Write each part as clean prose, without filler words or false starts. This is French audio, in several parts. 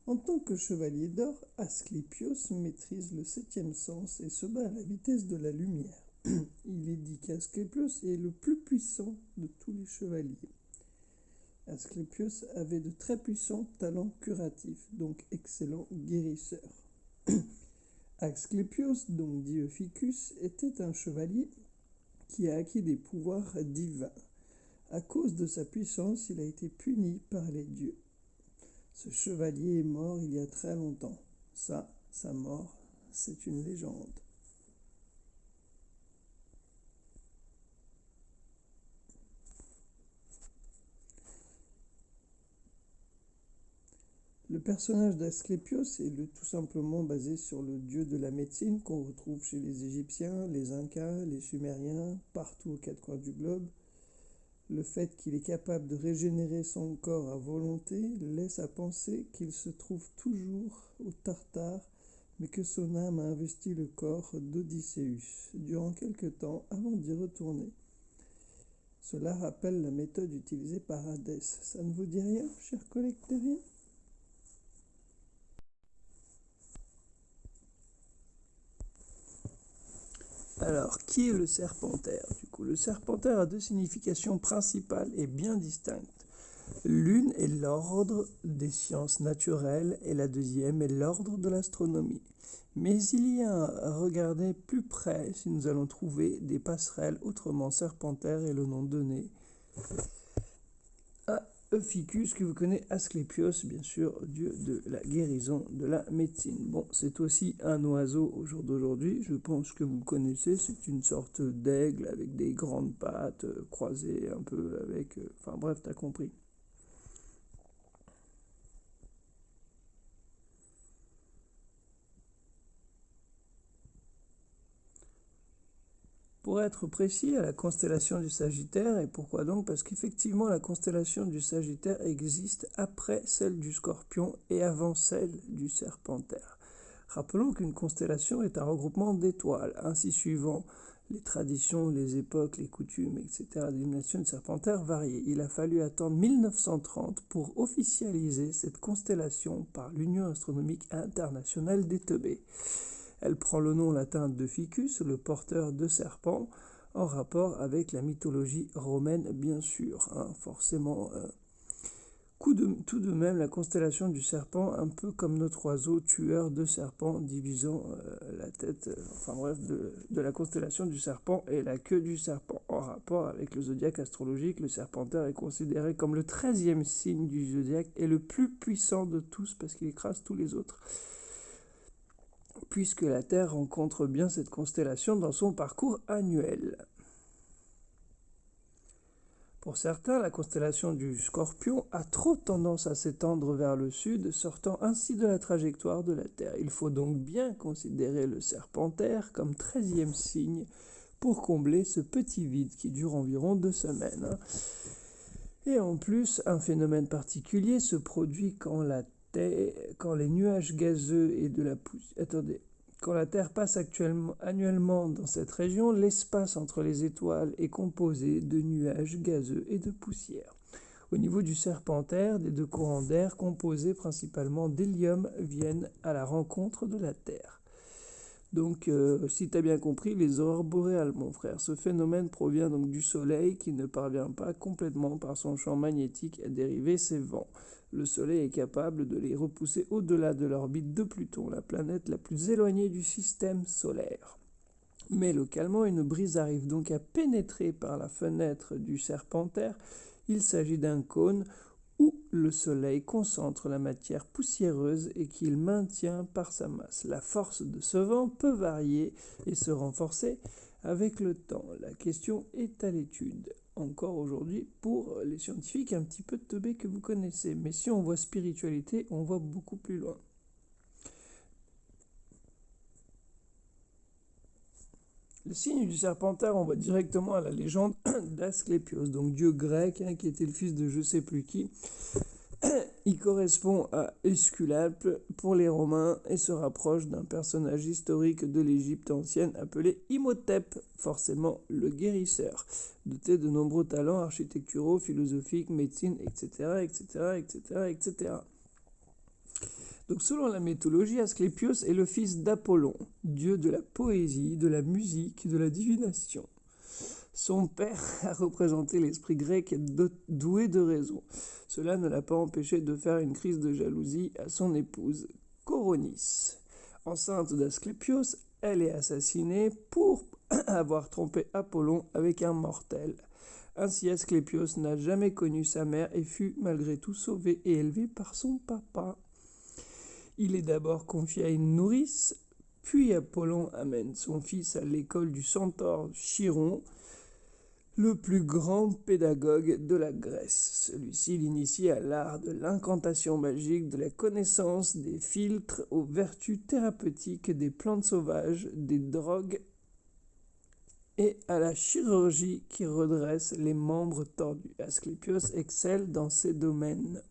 En tant que chevalier d'or, Asclépios maîtrise le septième sens et se bat à la vitesse de la lumière. Il est dit qu'Asclépios est le plus puissant de tous les chevaliers. Asclépios avait de très puissants talents curatifs, donc excellent guérisseur. Asclépios, donc dit Ficus, était un chevalier qui a acquis des pouvoirs divins. À cause de sa puissance, il a été puni par les dieux. Ce chevalier est mort il y a très longtemps. Ça, sa mort, c'est une légende. Le personnage d'Asclépios est tout simplement basé sur le dieu de la médecine qu'on retrouve chez les Égyptiens, les Incas, les Sumériens, partout aux quatre coins du globe. Le fait qu'il est capable de régénérer son corps à volonté laisse à penser qu'il se trouve toujours au Tartare, mais que son âme a investi le corps d'Odysseus durant quelque temps avant d'y retourner. Cela rappelle la méthode utilisée par Hadès. Ça ne vous dit rien, cher collectérien ? Alors, qui est le serpentaire ? Du coup, le serpentaire a deux significations principales et bien distinctes. L'une est l'ordre des sciences naturelles et la deuxième est l'ordre de l'astronomie. Mais il y a à regarder plus près si nous allons trouver des passerelles. Autrement, serpentaire est le nom donné à Ficus, que vous connaissez, Asclépios, bien sûr, dieu de la guérison, de la médecine. Bon, c'est aussi un oiseau au jour d'aujourd'hui, je pense que vous connaissez, c'est une sorte d'aigle avec des grandes pattes croisées un peu avec... Enfin bref, t'as compris. Pour être précis, à la constellation du Sagittaire, et pourquoi donc? Parce qu'effectivement, la constellation du Sagittaire existe après celle du Scorpion et avant celle du Serpentaire. Rappelons qu'une constellation est un regroupement d'étoiles, ainsi suivant les traditions, les époques, les coutumes, etc. L'illumination du Serpentaire variait. Il a fallu attendre 1930 pour officialiser cette constellation par l'Union astronomique internationale des Teubés. Elle prend le nom latin de Ficus, le porteur de serpents, en rapport avec la mythologie romaine, bien sûr, forcément. Tout de même, la constellation du serpent, un peu comme notre oiseau tueur de serpents, divisant la tête, de la constellation du serpent et la queue du serpent. En rapport avec le zodiaque astrologique, le serpentaire est considéré comme le 13e signe du zodiaque et le plus puissant de tous parce qu'il écrase tous les autres, puisque la Terre rencontre bien cette constellation dans son parcours annuel. Pour certains, la constellation du Scorpion a trop tendance à s'étendre vers le sud, sortant ainsi de la trajectoire de la Terre. Il faut donc bien considérer le Serpentaire comme 13e signe pour combler ce petit vide qui dure environ 2 semaines. Et en plus, un phénomène particulier se produit quand les nuages gazeux et de la poussière... Quand la Terre passe annuellement dans cette région, l'espace entre les étoiles est composé de nuages gazeux et de poussière. Au niveau du Serpentaire, des deux courants d'air composés principalement d'hélium viennent à la rencontre de la Terre. Donc, si tu as bien compris, les aurores boréales, mon frère, ce phénomène provient donc du Soleil qui ne parvient pas complètement par son champ magnétique à dériver ses vents. Le Soleil est capable de les repousser au-delà de l'orbite de Pluton, la planète la plus éloignée du système solaire. Mais localement, une brise arrive donc à pénétrer par la fenêtre du Serpentaire. Il s'agit d'un cône où le Soleil concentre la matière poussiéreuse et qu'il maintient par sa masse. La force de ce vent peut varier et se renforcer avec le temps. La question est à l'étude, encore aujourd'hui, pour les scientifiques un petit peu teubés que vous connaissez. Mais si on voit spiritualité, on voit beaucoup plus loin. Le signe du Serpentaire, on va directement à la légende d'Asclépios, donc dieu grec, qui était le fils de je sais plus qui. Il correspond à Esculape pour les Romains et se rapproche d'un personnage historique de l'Égypte ancienne appelé Imhotep, forcément le guérisseur, doté de nombreux talents architecturaux, philosophiques, médecine, etc., etc., etc., etc. Donc selon la mythologie, Asclépios est le fils d'Apollon, dieu de la poésie, de la musique, de la divination. Son père a représenté l'esprit grec doué de raison. Cela ne l'a pas empêché de faire une crise de jalousie à son épouse, Coronis. Enceinte d'Asclépios, elle est assassinée pour avoir trompé Apollon avec un mortel. Ainsi, Asclépios n'a jamais connu sa mère et fut malgré tout sauvé et élevé par son papa. Il est d'abord confié à une nourrice, puis Apollon amène son fils à l'école du centaure Chiron, le plus grand pédagogue de la Grèce. Celui-ci l'initie à l'art de l'incantation magique, de la connaissance des filtres, aux vertus thérapeutiques des plantes sauvages, des drogues et à la chirurgie qui redresse les membres tordus. Asclépios excelle dans ces domaines.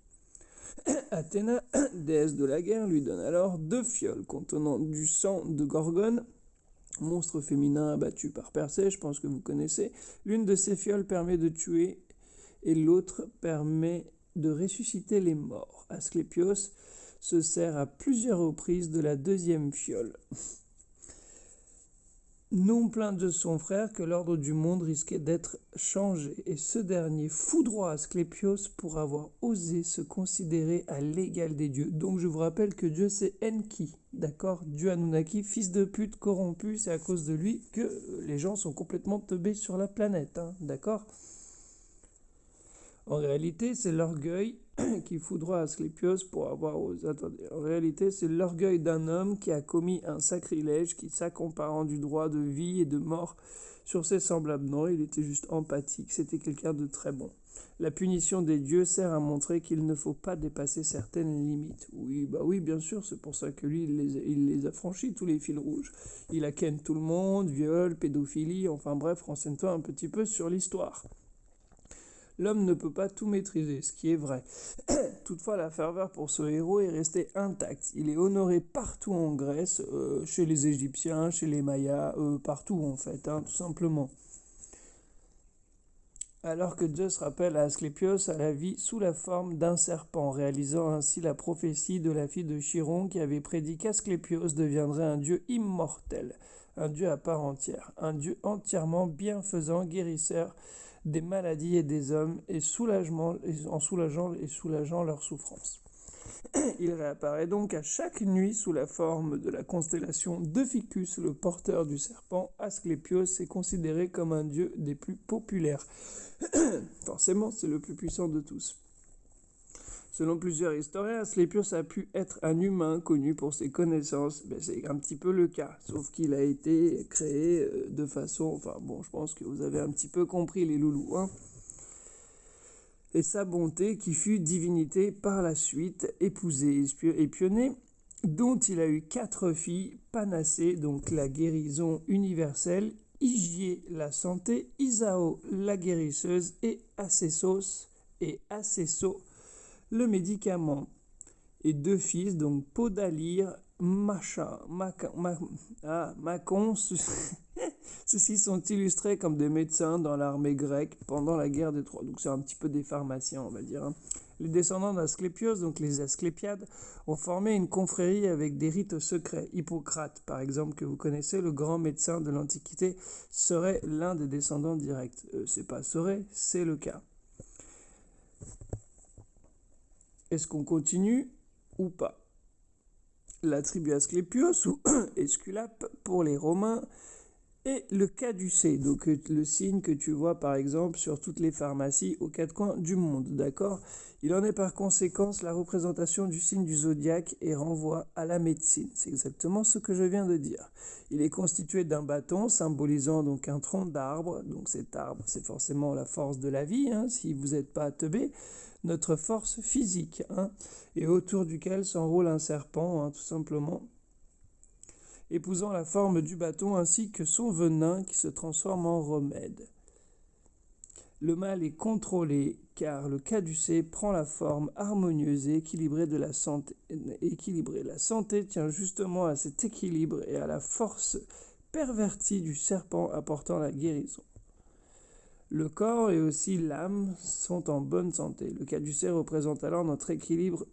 Athéna, déesse de la guerre, lui donne alors 2 fioles contenant du sang de Gorgone, monstre féminin abattu par Persée, je pense que vous connaissez. L'une de ces fioles permet de tuer et l'autre permet de ressusciter les morts. Asclépios se sert à plusieurs reprises de la 2e fiole. Non plaint de son frère que l'ordre du monde risquait d'être changé, et ce dernier foudroie Asclépios pour avoir osé se considérer à l'égal des dieux. Donc je vous rappelle que Dieu c'est Enki, d'accord? Dieu Anunnaki, fils de pute corrompu, c'est à cause de lui que les gens sont complètement teubés sur la planète, hein, d'accord? En réalité, c'est l'orgueil qui foudroie Asclépios pour avoir osé. Attendez, en réalité, c'est l'orgueil d'un homme qui a commis un sacrilège, qui s'accaparant du droit de vie et de mort sur ses semblables. Non, il était juste empathique, c'était quelqu'un de très bon. La punition des dieux sert à montrer qu'il ne faut pas dépasser certaines limites. Oui, bah oui, bien sûr, c'est pour ça que lui, il les a franchis, tous les fils rouges. Il a ken tout le monde, viol, pédophilie, enfin bref, renseigne-toi un petit peu sur l'histoire. L'homme ne peut pas tout maîtriser, ce qui est vrai. Toutefois, la ferveur pour ce héros est restée intacte. Il est honoré partout en Grèce, chez les Égyptiens, chez les Mayas, partout en fait, hein, tout simplement. Alors que Zeus rappelle à Asclépios à la vie sous la forme d'un serpent, réalisant ainsi la prophétie de la fille de Chiron qui avait prédit qu'Asclépios deviendrait un dieu immortel, un dieu à part entière, un dieu entièrement bienfaisant, guérisseur des maladies et des hommes, et en soulageant leurs souffrances. Il réapparaît donc à chaque nuit sous la forme de la constellation de Ficus, le porteur du serpent. Asclépios est considéré comme un dieu des plus populaires. Forcément, c'est le plus puissant de tous. Selon plusieurs historiens, Asclépios a pu être un humain connu pour ses connaissances. C'est un petit peu le cas, sauf qu'il a été créé de façon... Enfin bon, je pense que vous avez un petit peu compris les loulous, hein. Et sa bonté qui fut divinité par la suite, épousée et pionnée, dont il a eu 4 filles, Panacée, donc la guérison universelle, Hygiée, la santé, Isao, la guérisseuse, et Acessos, le médicament. Et 2 fils, donc Podalyre, Macon, ceux-ci sont illustrés comme des médecins dans l'armée grecque pendant la guerre des Troies. Donc c'est un petit peu des pharmaciens, on va dire, hein. Les descendants d'Asclépios, donc les Asclépiades, ont formé une confrérie avec des rites secrets. Hippocrate, par exemple, que vous connaissez, le grand médecin de l'Antiquité, serait l'un des descendants directs. C'est pas serait, c'est le cas. Est-ce qu'on continue ou pas? La tribu Asclépios, ou Esculape pour les Romains, et le caducée, donc le signe que tu vois par exemple sur toutes les pharmacies aux 4 coins du monde, d'accord? Il en est par conséquent la représentation du signe du zodiaque et renvoie à la médecine. C'est exactement ce que je viens de dire. Il est constitué d'un bâton symbolisant donc un tronc d'arbre. Donc cet arbre, c'est forcément la force de la vie, hein, si vous n'êtes pas teubé, notre force physique, hein, et autour duquel s'enroule un serpent, hein, tout simplement, épousant la forme du bâton ainsi que son venin qui se transforme en remède. Le mal est contrôlé car le caducée prend la forme harmonieuse et équilibrée de la santé. La santé tient justement à cet équilibre et à la force pervertie du serpent apportant la guérison. Le corps et aussi l'âme sont en bonne santé. Le caducée représente alors notre équilibre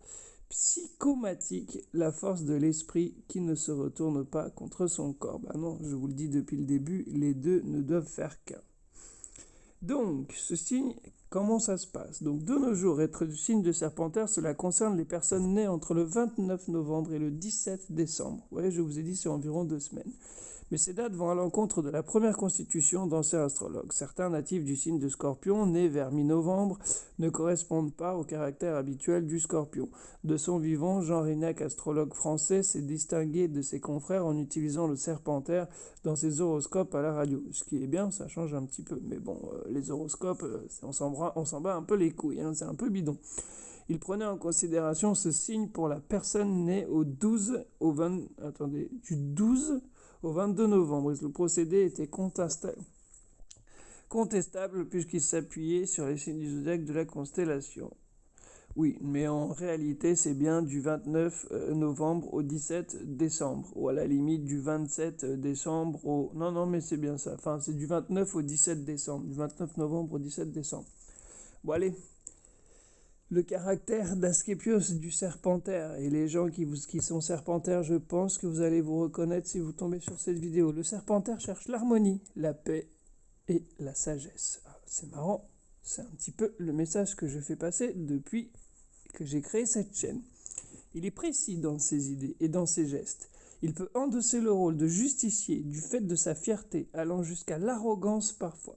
Psychomatique, la force de l'esprit qui ne se retourne pas contre son corps. Ben non, je vous le dis depuis le début, les deux ne doivent faire qu'un. Donc, ce signe, comment ça se passe? Donc, de nos jours, être du signe de Serpentaire, cela concerne les personnes nées entre le 29 novembre et le 17 décembre. Vous voyez, je vous ai dit, c'est environ 2 semaines. Mais ces dates vont à l'encontre de la première constitution d'anciens astrologues. Certains natifs du signe de Scorpion, nés vers mi-novembre, ne correspondent pas au caractère habituel du Scorpion. De son vivant, Jean Rinac, astrologue français, s'est distingué de ses confrères en utilisant le Serpentaire dans ses horoscopes à la radio. Ce qui est bien, ça change un petit peu. Mais bon, les horoscopes, on s'en bat un peu les couilles, hein, c'est un peu bidon. Il prenait en considération ce signe pour la personne née du 12 au 22 novembre. Le procédé était contestable puisqu'il s'appuyait sur les signes du zodiaque de la constellation. Oui, mais en réalité, c'est bien du 29 novembre au 17 décembre, ou à la limite du 27 décembre au... Non, mais c'est bien ça. Enfin, c'est du 29 au 17 décembre, du 29 novembre au 17 décembre. Bon, allez. Le caractère d'Asclepios du Serpentaire, et les gens qui sont Serpentaires, je pense que vous allez vous reconnaître si vous tombez sur cette vidéo. Le Serpentaire cherche l'harmonie, la paix et la sagesse. C'est marrant, c'est un petit peu le message que je fais passer depuis que j'ai créé cette chaîne. Il est précis dans ses idées et dans ses gestes. Il peut endosser le rôle de justicier du fait de sa fierté, allant jusqu'à l'arrogance parfois.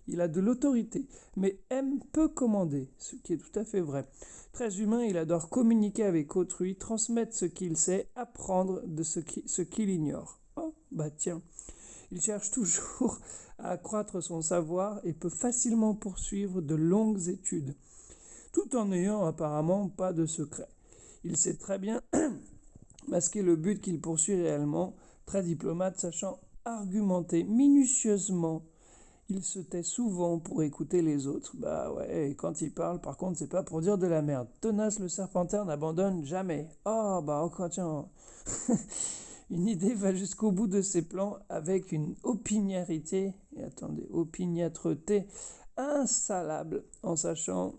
Il a de l'autorité, mais aime peu commander, ce qui est tout à fait vrai. Très humain, il adore communiquer avec autrui, transmettre ce qu'il sait, apprendre de ce qu'il ignore. Oh, bah tiens. Il cherche toujours à accroître son savoir et peut facilement poursuivre de longues études, tout en n'ayant apparemment pas de secret. Il sait très bien masquer le but qu'il poursuit réellement, très diplomate, sachant argumenter minutieusement. Il se tait souvent pour écouter les autres. Bah ouais, et quand il parle, par contre, c'est pas pour dire de la merde. Tenace, le Serpentaire n'abandonne jamais. Oh, bah encore, tiens. Une idée va jusqu'au bout de ses plans avec une opiniâtreté insalable, en sachant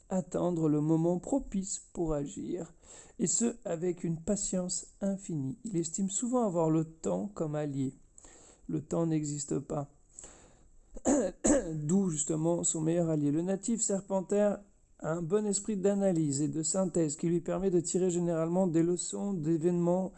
attendre le moment propice pour agir, et ce, avec une patience infinie. Il estime souvent avoir le temps comme allié. Le temps n'existe pas. D'où justement son meilleur allié. Le natif Serpentaire a un bon esprit d'analyse et de synthèse qui lui permet de tirer généralement des leçons d'événements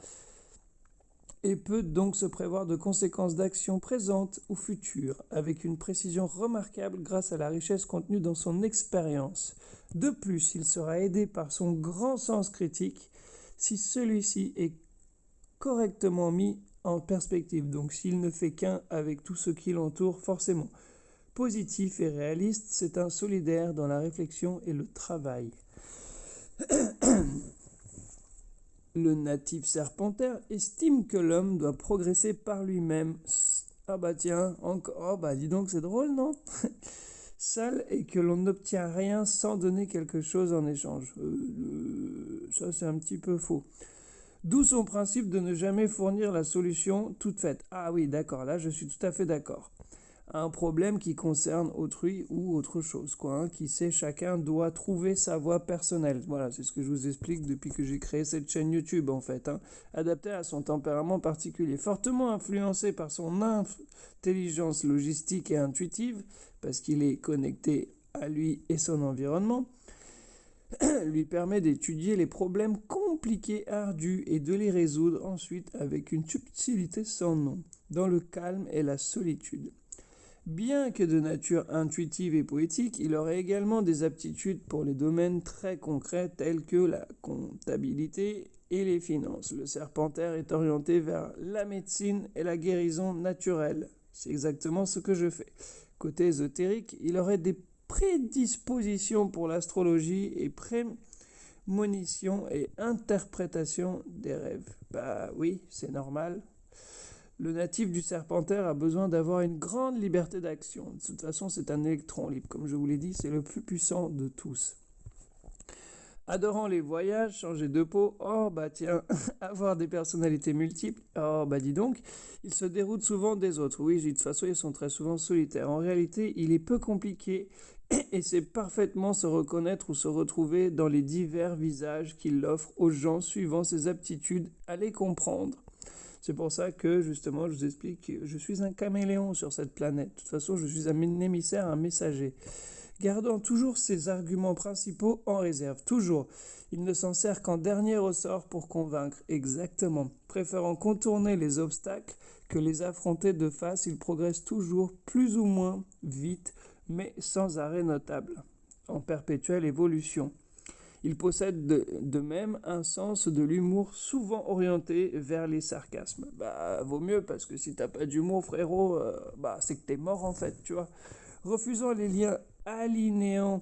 et peut donc se prévoir de conséquences d'actions présentes ou futures, avec une précision remarquable grâce à la richesse contenue dans son expérience. De plus, il sera aidé par son grand sens critique si celui-ci est correctement mis en perspective, donc s'il ne fait qu'un avec tout ce qui l'entoure, forcément. Positif et réaliste, c'est un solidaire dans la réflexion et le travail. Le natif Serpentaire estime que l'homme doit progresser par lui-même. Ah bah tiens, encore. Oh bah dis donc, c'est drôle, non? Seul et que l'on n'obtient rien sans donner quelque chose en échange. Ça, c'est un petit peu faux. D'où son principe de ne jamais fournir la solution toute faite. Ah oui, d'accord, là je suis tout à fait d'accord. Un problème qui concerne autrui ou autre chose, qui sait, chacun doit trouver sa voie personnelle. Voilà, c'est ce que je vous explique depuis que j'ai créé cette chaîne YouTube en fait. Adaptée à son tempérament particulier, fortement influencé par son intelligence logistique et intuitive, parce qu'il est connecté à lui et son environnement, lui permet d'étudier les problèmes compliqués, ardus, et de les résoudre ensuite avec une subtilité sans nom, dans le calme et la solitude. Bien que de nature intuitive et poétique, il aurait également des aptitudes pour les domaines très concrets tels que la comptabilité et les finances. Le Serpentaire est orienté vers la médecine et la guérison naturelle. C'est exactement ce que je fais. Côté ésotérique, il aurait des prédispositions pour l'astrologie et prémonition et interprétation des rêves. Bah oui, c'est normal. Le natif du Serpentaire a besoin d'avoir une grande liberté d'action. De toute façon, c'est un électron libre. Comme je vous l'ai dit, c'est le plus puissant de tous. Adorant les voyages, changer de peau, oh bah tiens, avoir des personnalités multiples, oh bah dis donc, il se déroute souvent des autres. Oui, de toute façon, ils sont très souvent solitaires. En réalité, il est peu compliqué et sait parfaitement se reconnaître ou se retrouver dans les divers visages qu'il offre aux gens suivant ses aptitudes à les comprendre. C'est pour ça que, justement, je vous explique que je suis un caméléon sur cette planète. De toute façon, je suis un émissaire, un messager. Gardant toujours ses arguments principaux en réserve, toujours. Il ne s'en sert qu'en dernier ressort pour convaincre, exactement. Préférant contourner les obstacles que les affronter de face, il progresse toujours plus ou moins vite, mais sans arrêt notable, en perpétuelle évolution. Il possède de même un sens de l'humour souvent orienté vers les sarcasmes. Bah, vaut mieux, parce que si t'as pas d'humour, frérot, c'est que t'es mort en fait, tu vois. Refusant les liens alinéants,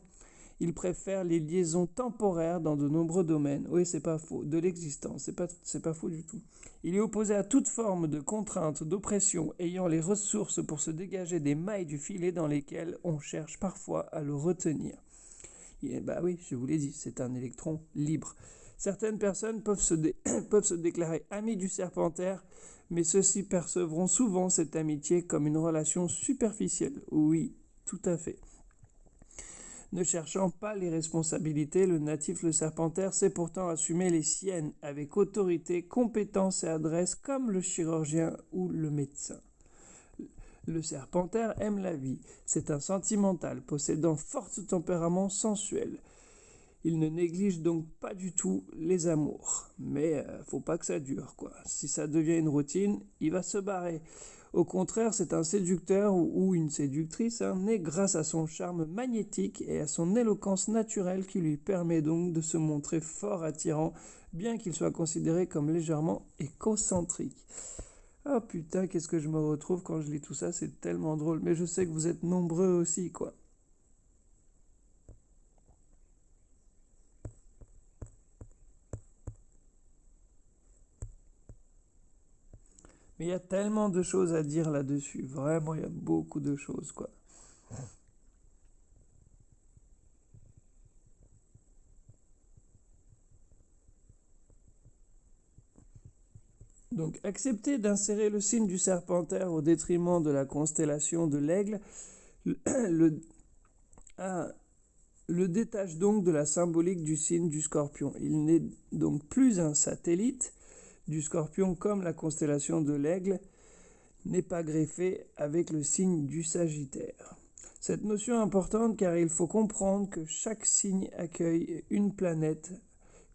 il préfère les liaisons temporaires dans de nombreux domaines. Oui, c'est pas faux, de l'existence, c'est pas faux du tout. Il est opposé à toute forme de contrainte, d'oppression, ayant les ressources pour se dégager des mailles du filet dans lesquelles on cherche parfois à le retenir. Et bah oui, je vous l'ai dit, c'est un électron libre. Certaines personnes peuvent se déclarer amis du serpentaire, mais ceux-ci percevront souvent cette amitié comme une relation superficielle. Oui, tout à fait. Ne cherchant pas les responsabilités, le natif le serpentaire sait pourtant assumer les siennes avec autorité, compétence et adresse comme le chirurgien ou le médecin. Le serpentaire aime la vie. C'est un sentimental, possédant fort tempérament sensuel. Il ne néglige donc pas du tout les amours. Mais faut pas que ça dure, quoi. Si ça devient une routine, il va se barrer. Au contraire, c'est un séducteur ou une séductrice, né grâce à son charme magnétique et à son éloquence naturelle qui lui permet donc de se montrer fort attirant, bien qu'il soit considéré comme légèrement égocentrique. Ah putain, qu'est-ce que je me retrouve quand je lis tout ça, c'est tellement drôle. Mais je sais que vous êtes nombreux aussi, quoi. Mais il y a tellement de choses à dire là-dessus. Vraiment, il y a beaucoup de choses, quoi. Donc, accepter d'insérer le signe du serpentaire au détriment de la constellation de l'aigle le, ah, le détache donc de la symbolique du signe du scorpion. Il n'est donc plus un satellite du scorpion comme la constellation de l'aigle n'est pas greffée avec le signe du sagittaire. Cette notion est importante car il faut comprendre que chaque signe accueille une planète,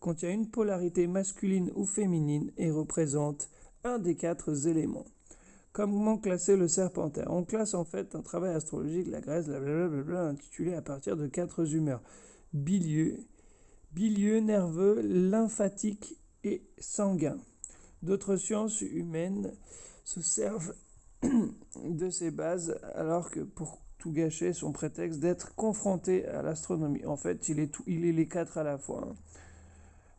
contient une polarité masculine ou féminine et représente un des 4 éléments. Comment classer le serpentaire? On classe en fait un travail astrologique, la Grèce, blablabla, intitulé à partir de 4 humeurs. Bilieux, nerveux, lymphatique et sanguin. D'autres sciences humaines se servent de ces bases alors que pour tout gâcher, son prétexte d'être confronté à l'astronomie. En fait, il est les 4 à la fois.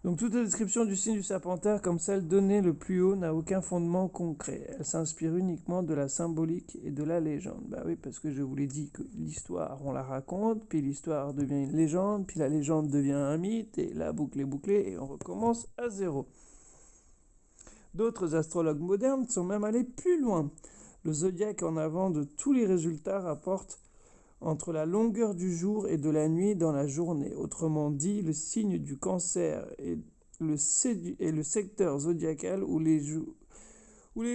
Donc toute la description du signe du serpentaire comme celle donnée le plus haut n'a aucun fondement concret. Elle s'inspire uniquement de la symbolique et de la légende. Bah oui, parce que je vous l'ai dit que l'histoire, on la raconte, puis l'histoire devient une légende, puis la légende devient un mythe, et la boucle est bouclée, et on recommence à zéro. D'autres astrologues modernes sont même allés plus loin. Le zodiaque en avant de tous les résultats rapporte entre la longueur du jour et de la nuit dans la journée. Autrement dit, le signe du cancer est le secteur zodiacal où les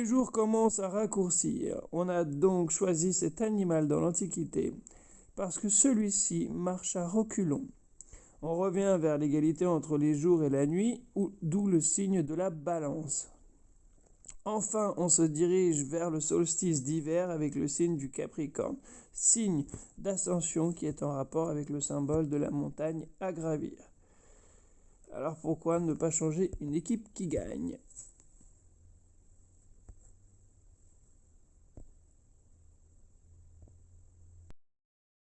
jours commencent à raccourcir. On a donc choisi cet animal dans l'Antiquité parce que celui-ci marche à reculons. On revient vers l'égalité entre les jours et la nuit, d'où le signe de la balance. Enfin, on se dirige vers le solstice d'hiver avec le signe du Capricorne, signe d'ascension qui est en rapport avec le symbole de la montagne à gravir. Alors pourquoi ne pas changer une équipe qui gagne ?